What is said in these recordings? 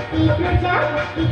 প্রজাপতি প্রজাপতি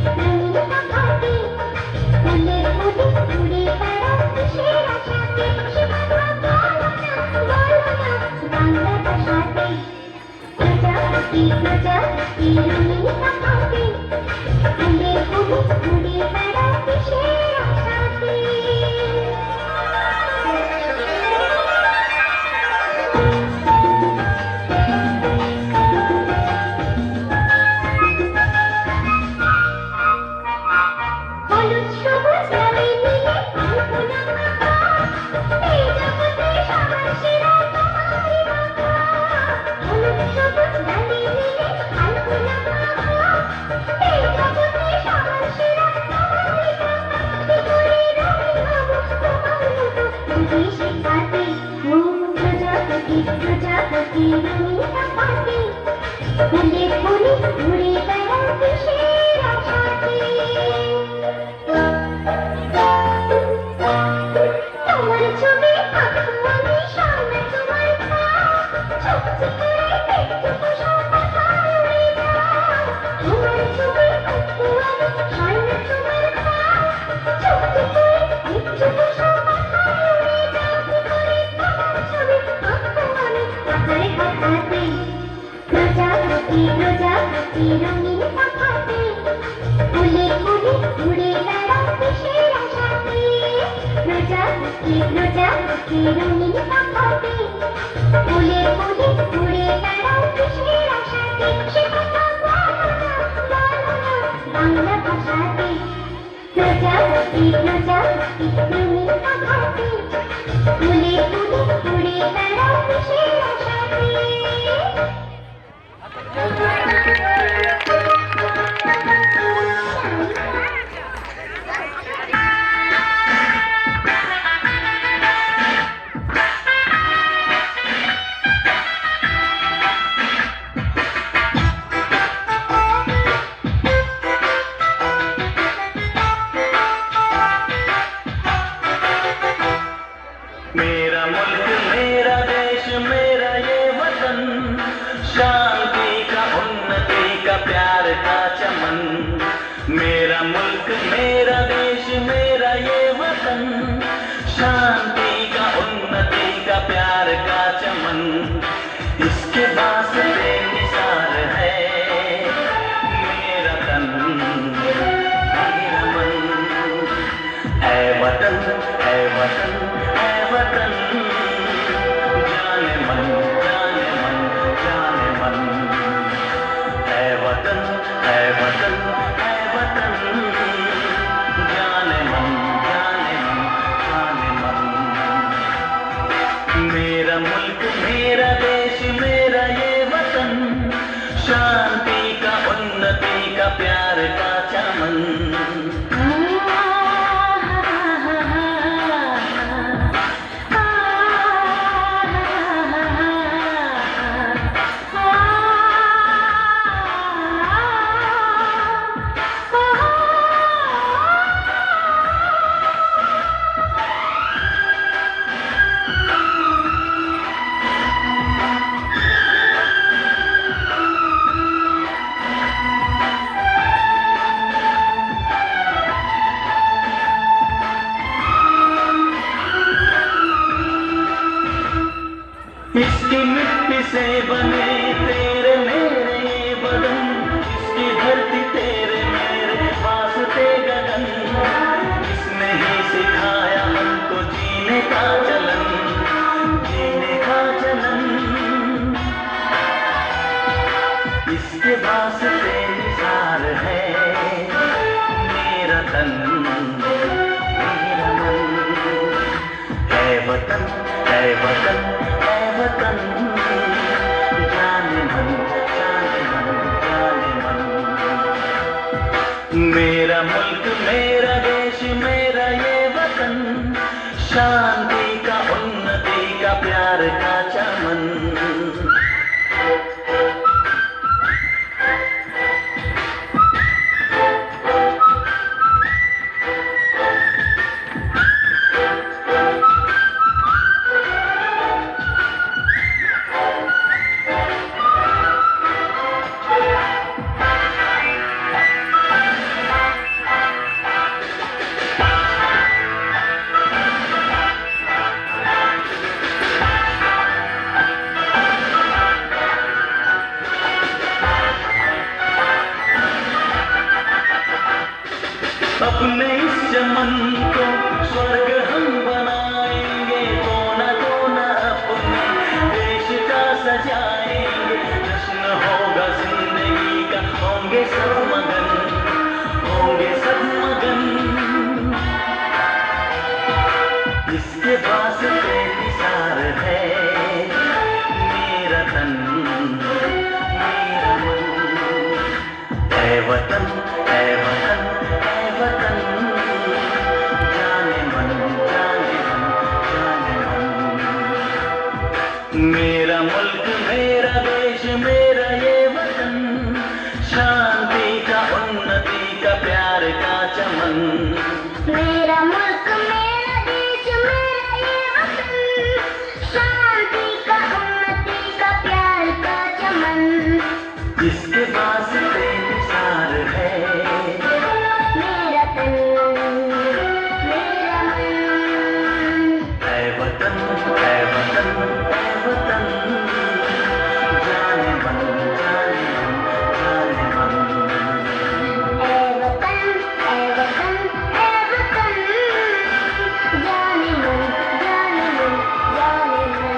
अपने इस चमन को स्वर्ग हम बनाएंगे, कोना कोना अपने देश का सजाएंगे। जश्न होगा जिंदगी का, होंगे सब मगन, होंगे सब मगन। जिसके पास निसार है मेरा तन मेरा मन। ऐ वतन ऐ वतन ऐ वतन, जाने मन जाने मन जाने मन। मेरा मुल्क मेरा देश मेरा ये वतन, शांति का उन्नति का प्यार का चमन। मेरा मुल्क मेरा देश मेरा ये वतन, शांति का उन्नति का प्यार का चमन। जिसके पास निसार है मेरा तन मेरा मन। ऐ वतन ऐ वतन ऐ वतन, जाने मन जाने मन जाने मन। ऐ वतन ऐ वतन ऐ वतन, जाने मन जाने मन जाने मन।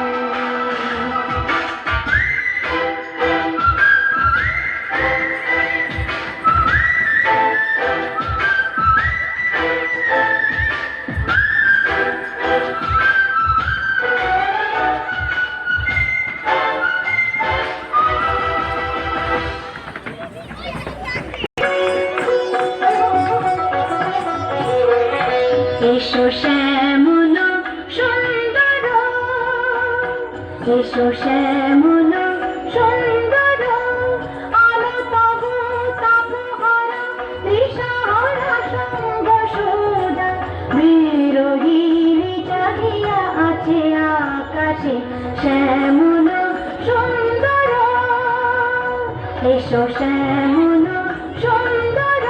এসো শ্যামল সুন্দর, এসো শ্যামল সুন্দর, আলো তবু তাপহরা তৃষাহরা সঙ্গ সুদা। বিরোহিণী জাগিয়া আছে আকাশে শ্যামল সুন্দর, এসো শ্যামল সুন্দর।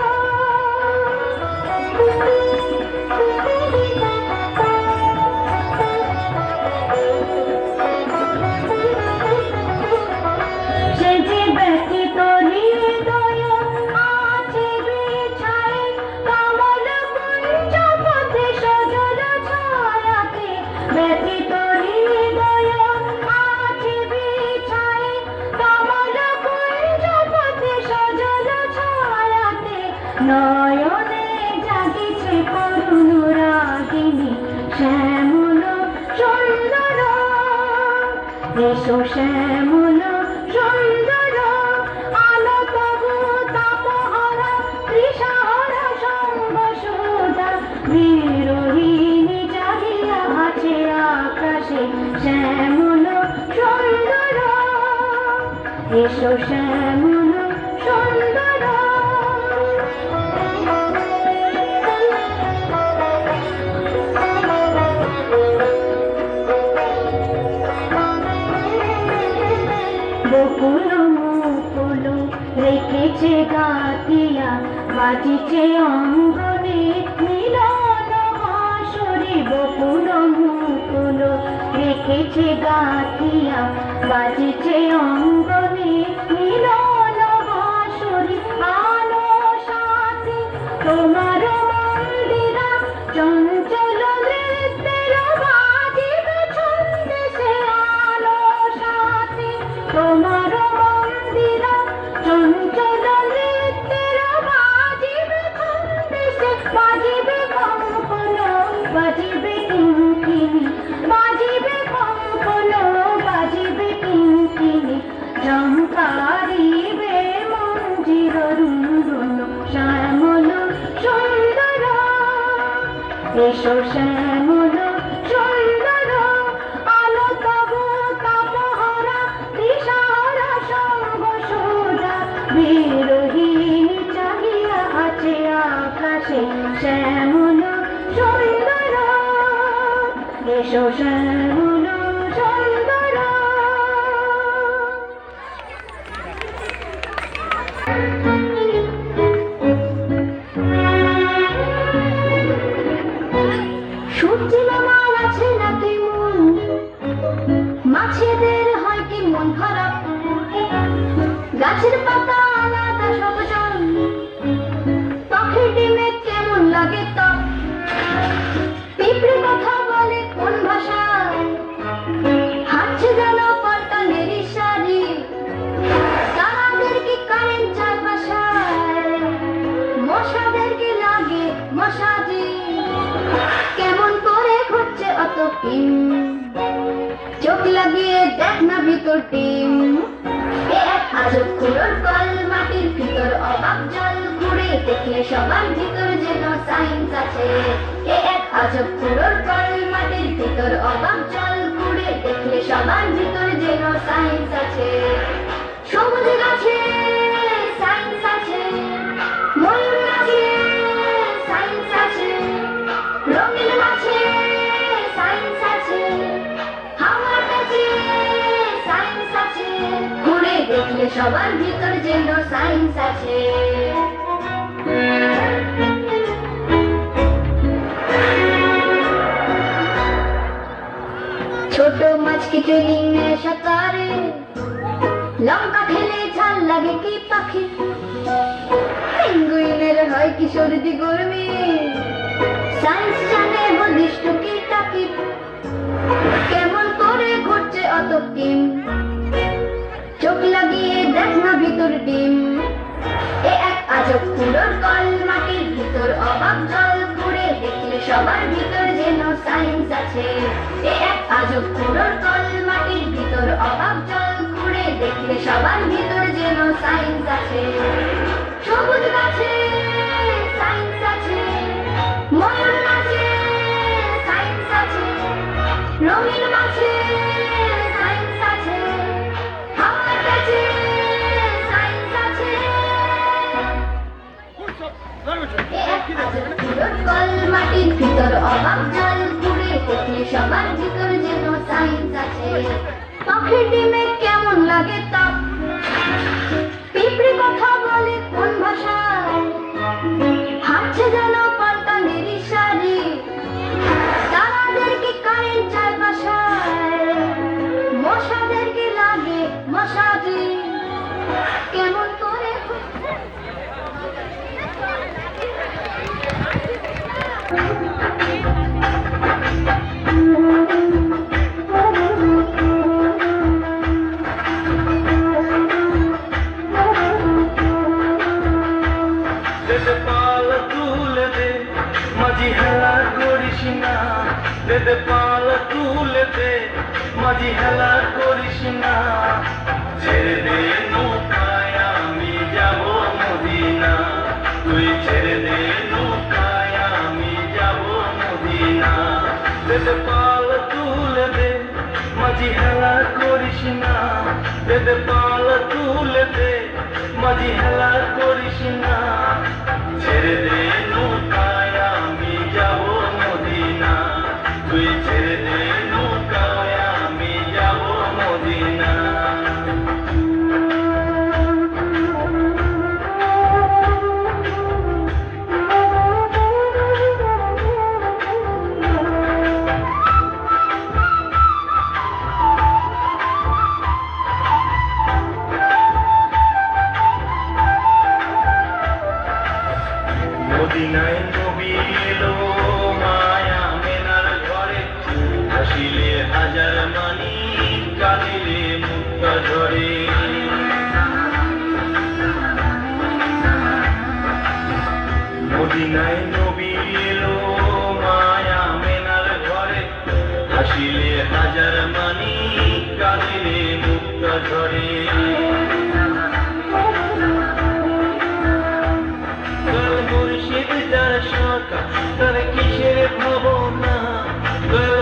সে যে ব্যথিত হৃদয় আছে বিছায়ে, কমল কুঞ্জ পথে সজল ছায়াতে। ব্যথিত হৃদয় আছে বিছায়ে, কমল কুঞ্জ পথে সজল ছায়াতে। নয়নে জাগিছে করুণ রাগিনী শ্যামল সুন্দর, এসো শ্যামল সুন্দর, আলো তবু তাপহরা তৃষাহরা সঙ্গ সুদা। বিরোহিণী জাগিয়া আছে আকাশে শ্যামল সুন্দর, এসো শ্যামল সুন্দর। বকুল মুকুল রেখেছে গাতিয়া, বাজিছে অঙ্গনে মিলন হাসরে। বকুল মুকুল রেখেছে গাতিয়া, বাজিছে অঙ্গনে মিলন হাসরে। আলো সাথে তোমার মন্দিরা, চঞ্চল নৃত্যের বাজিবে ছন্দে সে। আলো সাথে তোমার মন্দিরা, চঞ্চল নৃত্যের বাজিবে ছন্দে সে। বাজিবে কঙ্কণ বাজিবে কিঙ্কিণী, বাজিবে কঙ্কণ বাজিবে কিঙ্কিণী। ঝঙ্কারিবে মঞ্জির রুনরুন শ্যামল সুন্দর, এসো শ্যামল সুন্দর, আলো তবু তাপহরা তৃষাহরা সঙ্গ সুদা। বিরোহিণী চাহিয়া আছে আকাশে শ্যামল সুন্দর, এসো শ্যামল সুন্দর। সূর্যি মামার আছে নাকি মন, মাছেদের হয় কি মন খারাপ। গাছের পাতা আলাদা সব জন, পাখির ডিমে কেমন লাগে তপ পিঁপড়ে কথা বলে কোন ভাষায় হাঁটছে যেন পল্টনের ইশারি তারাদের কি কারেন্ট চায় বাসায় মশাদের কি লাগে মশাজি কেমন করে ঘুরছে অত পিম চোখ লাগিয়ে দেখ না ভিতর টিম এ এক আজব কুড়োর কল মাটির ভিতর অবাক জল ঘুরে দেখলে সবার ভিতর যেন সায়েন্স আছে এ এক আজব কুড়োর কল মাটির ভিতর অবাক জল ঘুরে দেখলে সবার ভিতর যেন সায়েন্স আছে সবুজ গাছে সায়েন্স আছে ময়ূর গাছে সায়েন্স আছে রঙিন মাছে সায়েন্স আছে হাওয়ার কাছে সায়েন্স আছে ঘুরে দেখলে সবার ভিতর যেন সায়েন্স আছে ছোট মাছ কিছুদিন নেশা করে লঙ্কা খেলে ঝাল লাগে কি পাখি পেঙ্গুইনের হয় কি সর্দি গরমি সায়েন্স জানে বলিষ্ঠ কি টাকি কেমন করে ঘুরছে অত টিম চোখ লাগিয়ে দেখ না ভিতর ডিম এ এক আজব কুড়োর কল মাটির ভিতর অবাক জল ঘুরে দেখলে সবার ভিতর যেন সায়েন্স আছে এ এক আজব কুড়োর কল মাটির ভিতর অবাক জল ঘুরে দেখলে সবার ভিতর যেন সায়েন্স আছে সবুজ গাছে সায়েন্স আছে ময়ূর নাচে সায়েন্স আছে রঙিন মাছে সায়েন্স আছে হাওয়ার কাছে সায়েন্স আছে এ এক আজব কুড়োর কল মাটির ভিতর অবাক জল ঘুরে দেখলে সবার ভিতর যেন সায়েন্স আছে পাখির ডিমে কেমন লাগে তাপ পিঁপড়ে কথা বলে কোন ভাষায় হাঁটছে যেন পল্টনের ইশারি তারাদের কি কারেন্ট চায় বাসায় মশাদের কি লাগে মশাজি কেমন করে দেদে পাল তুলে দে মাঝি হেলা করিস না দেদে পাল তুলে দে মাঝি হেলা করিস না ছেড়ে দে নৌকায় আমি যাব মদিনা তুই ছেড়ে দে নৌকায় আমি যাব মদিনা দেদে পাল তুলে দে মাঝি হেলা করিস না দেদে পাল তুলে দে মাঝি হেলা করিস না ছেড়ে দে নৌকায় আমি যাব মদিনা তুই ছেড়ে দে নৌকায় আমি যাব মদিনা মদিনায় নবী এলো মায়া মেনার ঘরে হাসিলে হাজার মানি কাঁদিলে মুক্তা ঝরে মদিনায় নবী এলো মায়া মেনার ঘরে হাসিলে হাজার মানি কাঁদিলে মুক্তা ঝরে মুর্শিদ যার সকা তার কিসের ভাবনা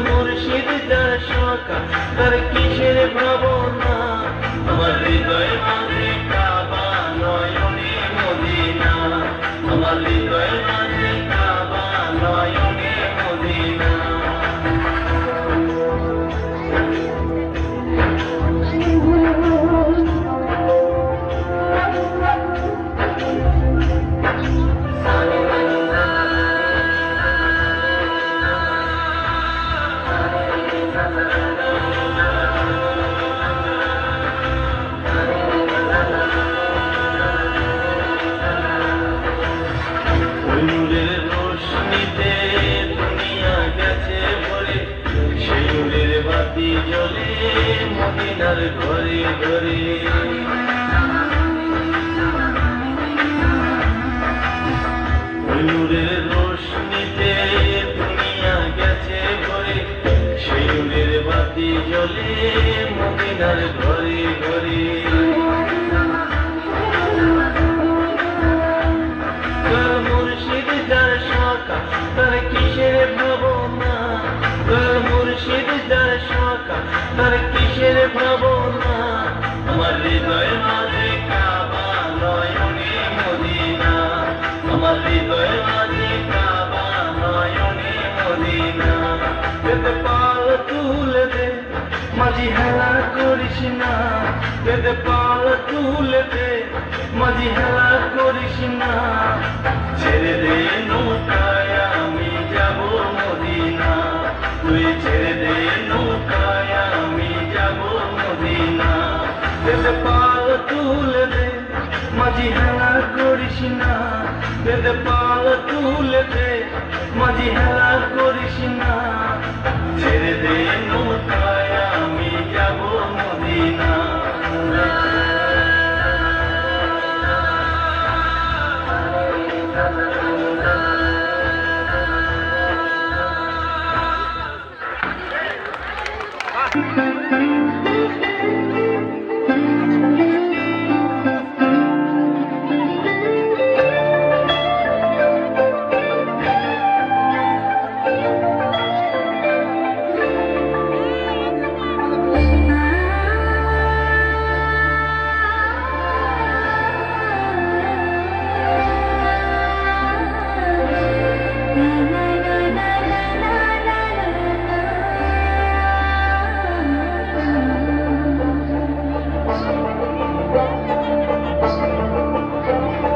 মুর্শিদ যার সকা তার কিসের ভাবনা আমার হৃদয় মাঝে কাবা নয়নে মদিনা আমার হৃদয় মাঝে কাবা নয়নে মদিনা শাখা তার কিসের ভাবনা, দয়াল মুর্শিদ যার শাখা তার কিসের ভাবনা। আমার হৃদয়ের মাঝে কাবা নয়নে মদিনা, আমার হৃদয়ের মাঝে কাবা নয়নে মদিনা। বেদে পাল তুলে দে মাঝি হেলা করিস না, বেদে পাল তুলে দে মাঝি হেলা করিস না। ছেড়ে দে নৌকায় আমি যাব মদিনা, তুই ছেড়ে দে নৌকায় আমি যাব মদিনা। বেদে পাল তুলে দে মাঝি হেলা করিস না, বেদে পাল তুলে দে মাঝি হেলা করিস না। ছেড়ে দে নৌকায় আমি যাব মদিনা।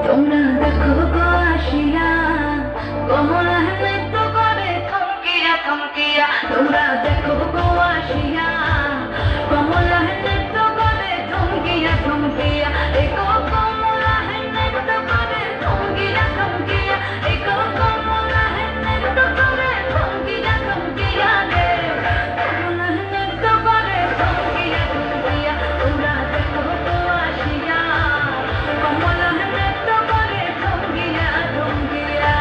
তোমরা দেখো গো আসিয়া কমলা নৃত্য করে থমকিয়া থমকিয়া, তোমরা দেখো গো আসিয়া কমলা নৃত্য করে থমকিয়া থমকিয়া। একো কমলা নৃত্য করে থমকিয়া থমকিয়া, একো কমলা নৃত্য করে থমকিয়া থমকিয়া রে, কমলা নৃত্য করে থমকিয়া থমকিয়া। তোমরা দেখো গো আসিয়া কমলা নৃত্য করে থমকিয়া থমকিয়া।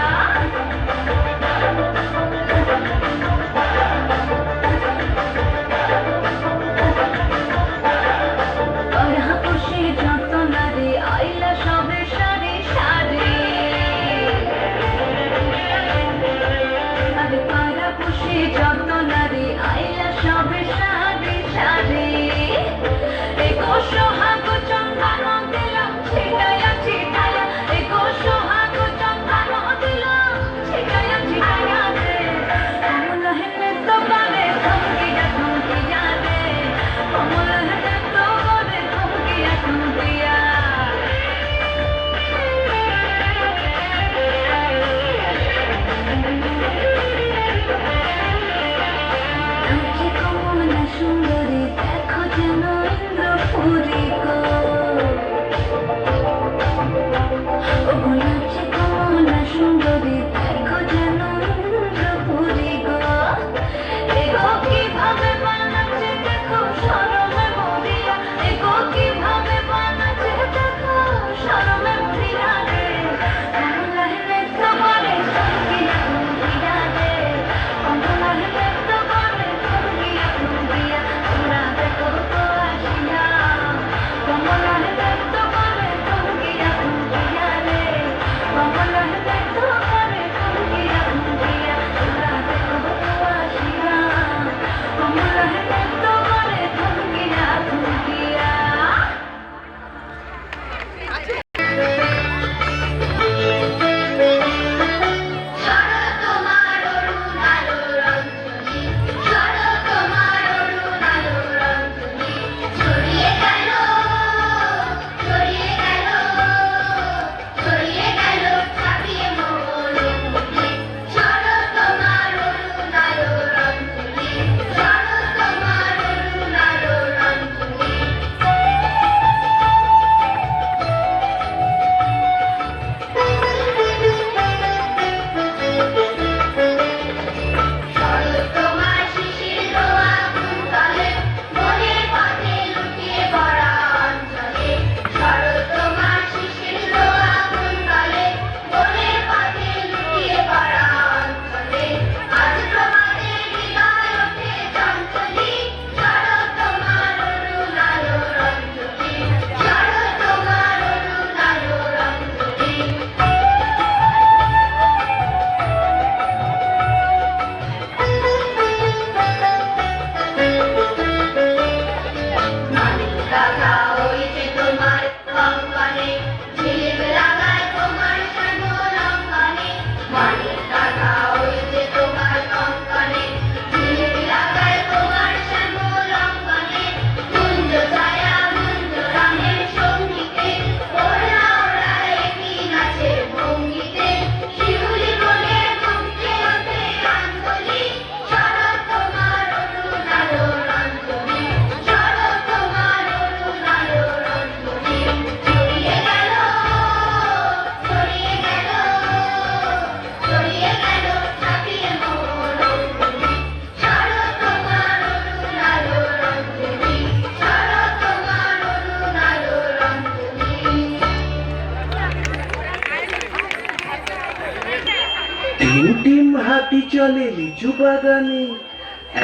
টিম হাতি চলে লিচু বাগানে,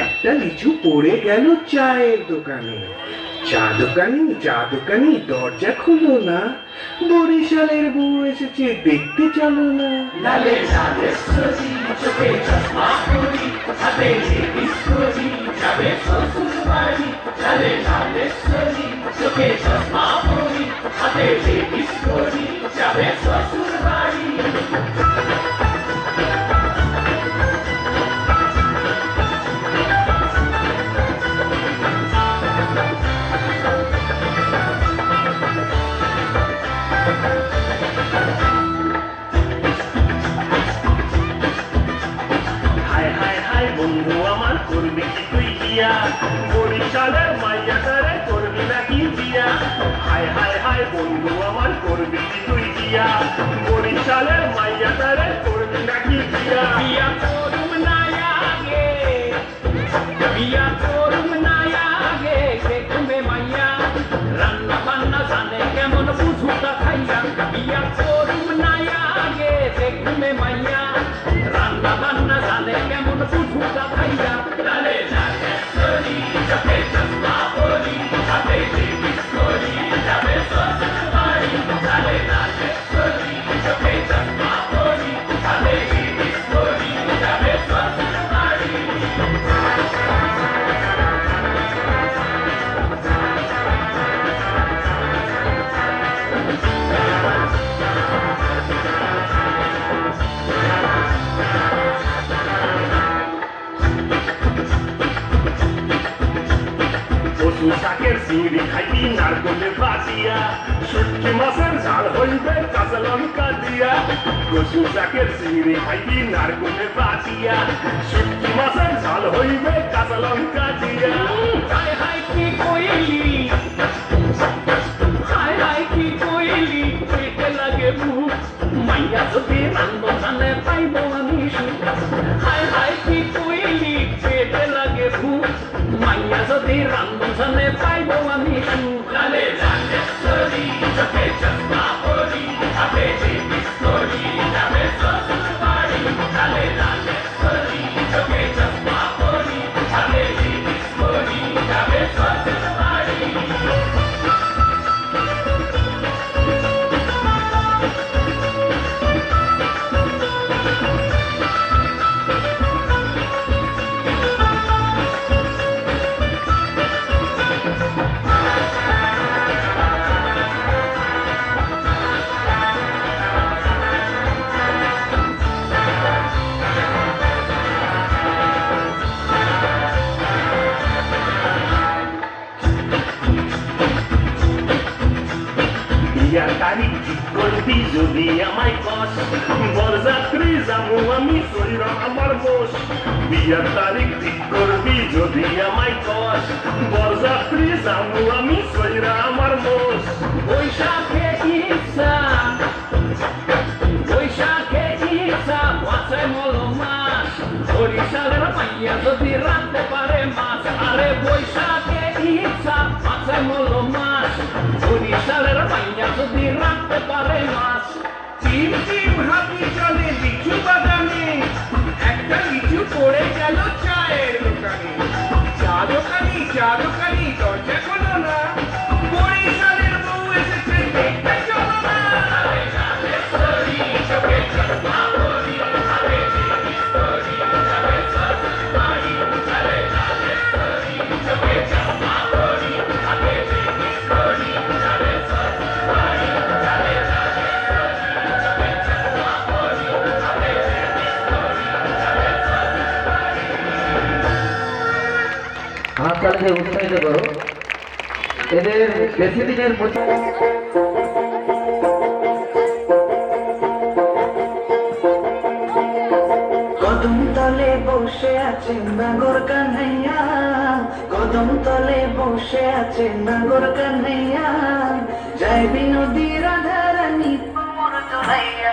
একটা লিচু পড়ে গেল চায়ের দোকানে। চা দোকানি দরজা খুলো না, বরিশালের বউ এসেছে দেখতে চলো না। লালে লালে সজি চোখে চশমা পরি হাতে যে বিস্কুটি যাবে শ্বশুর বাড়ি। লালে লালে সজি চোখে চশমা পরি হাতে যে বিস্কুটি যাবে শ্বশুর বাড়ি। বন্ধু আমার করবি কি তুই বিয়া, বরিশালের মাইয়াটারে করবি নাকি বিয়া। হায় হায় হায় বন্ধু আমার করবি কি তুই বিয়া, বরিশালের মাইয়াটারে করবি নাকি বিয়া। বিয়া করুম না আগে, বিয়া করুম না আগে, দেখবে মাইয়া রান্না বান্না জানে কেমন বুঝুটা খাইয়া। বিয়া করুম না আগে, দেখবে মাইয়া রান্না বান্না জানে কেমন বুঝুটা খাইয়া। লালে লালে সরি চোখে চশমা পরি হাতে যে বিস্কুটি যাবে শ্বশুর বাড়ি। লালে লালে সরি চোখে চশমা পরি হাতে যে বিস্কুটি যাবে শ্বশুর বাড়ি। কচু শাকের চিংড়ি খাইবি নারকলে বাজিয়া, শুটকি মাছের ঝাল হইবে কাঁচা লঙ্কা দিয়া। কচু শাকের চিংড়ি খাইবি নারকলে বাজিয়া, শুটকি মাছের ঝাল হইবে কাঁচা লঙ্কা দিয়া। হায় হায় কি কইলি, হায় হায় কি কইলি, পেটে লাগে ভুক মাইয়া যদি রান্না জানে পাইব আমি সুখ। হায় হায় কি কইলি, পেটে লাগে ভুক মাইয়া যদি রান্না জানে পাইব আমি সুখ। লালে লালে সরি চোখে চশমা পরি হাতে যে বিস্কুটি যাবে শ্বশুর বাড়ি। লালে লালে সরি চোখে চশমা পরি হাতে যে বিস্কুটি যাবে শ্বশুর বাড়ি। বিয়ার তারিখ ঠিক করবি যদি আমায় কস, বরযাত্রী যাবো আমি সইরা আমার মোষ। বিয়ার তারিখ ঠিক করবি যদি আমায় কস, বরযাত্রী যাবো আমি সইরা আমার মোষ। বৈশাখে ইচ্ছা, বৈশাখে ইচ্ছা মাছে মল মাস, বরিশালের মাইয়া যদি রাখতে পারে মাছ। আরে বৈশাখে ইচ্ছা মাছে মল মাছ, বরিশালের মাইয়া যদি রাখতে পারে মাছ। টিম টিম হাতি চলে লিচু বাগানে, একটা লিচু পড়ে গেল চায়ের দোকানে। চা দোকানি দরজা খোলো না, বরিশালের বউ এসেছে দেখতে চলো না। লালে লালে সরি চোখে চশমা পরি হাতে যে বিস্কুটি যাবে শ্বশুর বাড়ি। লালে লালে সরি চোখে চশমা পরি হাতে যে বিস্কুটি যাবে শ্বশুর বাড়ি। লালে লালে সরি চোখে চশমা পরি হাতে যে বিস্কুটি যাবে শ্বশুর বাড়ি। হাততালিতে উৎসাহিত করো, এদের বেশি দিনের মধ্যে। কদম তলে বসে আছে নাগর কান্হাইয়া, কদম তলে বসে আছে নাগর কান্হাইয়া, যাই বিনোদী রাধা রানী মোর জোড়াইয়া।